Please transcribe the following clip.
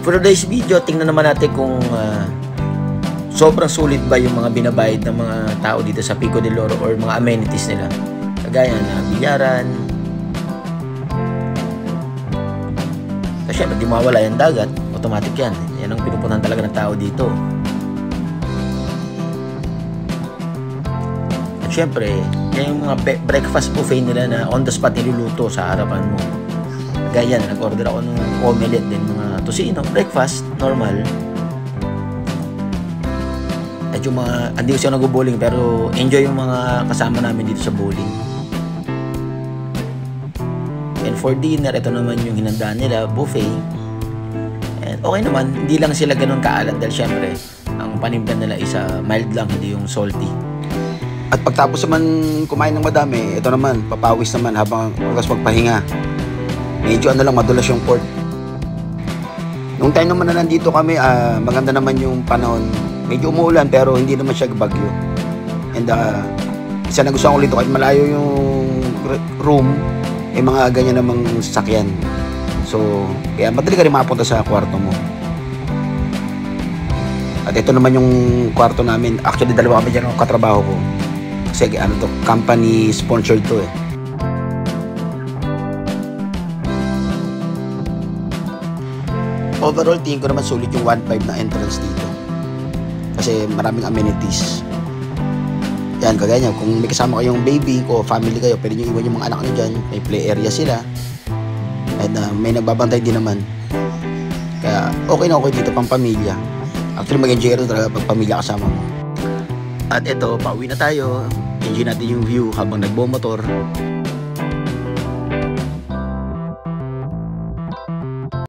For today's video, tingnan naman natin kung sobrang sulit ba yung mga binabayad ng mga tao dito sa Pico del Oro or mga amenities nila. Kagaya na bilyaran. Kasi syempre, di mawala yung dagat. Automatic yan. Yan ang pinupunan talaga ng tao dito. At syempre, yan yung mga breakfast buffet nila na on the spot niluluto sa harapan mo. Kagaya na, nag-order ako ng omelette din, mga tosino, breakfast, normal. At yung mga, hindi ko siya nag-bowling pero enjoy yung mga kasama namin dito sa bowling. And for dinner, ito naman yung hinandaan nila, buffet. And okay naman, hindi lang sila ganun kaalat dahil syempre, ang panimpla nila is mild lang, hindi yung salty. At pagtapos naman kumain ng madami, ito naman, papawis naman habang magpahinga. Medyo ano lang, madulas yung port. Nung time naman na nandito kami, maganda naman yung panahon. Medyo umuulan pero hindi naman siya bagyo. And isa na gusto ko ulit kahit malayo yung room, mga ganyan namang sasakyan. So, kaya madali ka rin makapunta sa kwarto mo. At ito naman yung kwarto namin. Actually, dalawa kami dyan ng katrabaho ko. Kasi ano to, company sponsored to eh. Overall, tingin ko naman sulit yung 1.5 na entrance dito. Kasi maraming amenities. Yan, kagaya niya, kung may kasama kayong baby o family kayo, pwede nyo iwan yung mga anak nyo dyan. May play area sila. At may nagbabantay din naman. Kaya okay na okay dito pang pamilya. Actually, mag-enjoy rin talaga pag pamilya kasama mo. At ito, pauwi na tayo. Enjoy natin yung view habang nagbomotor.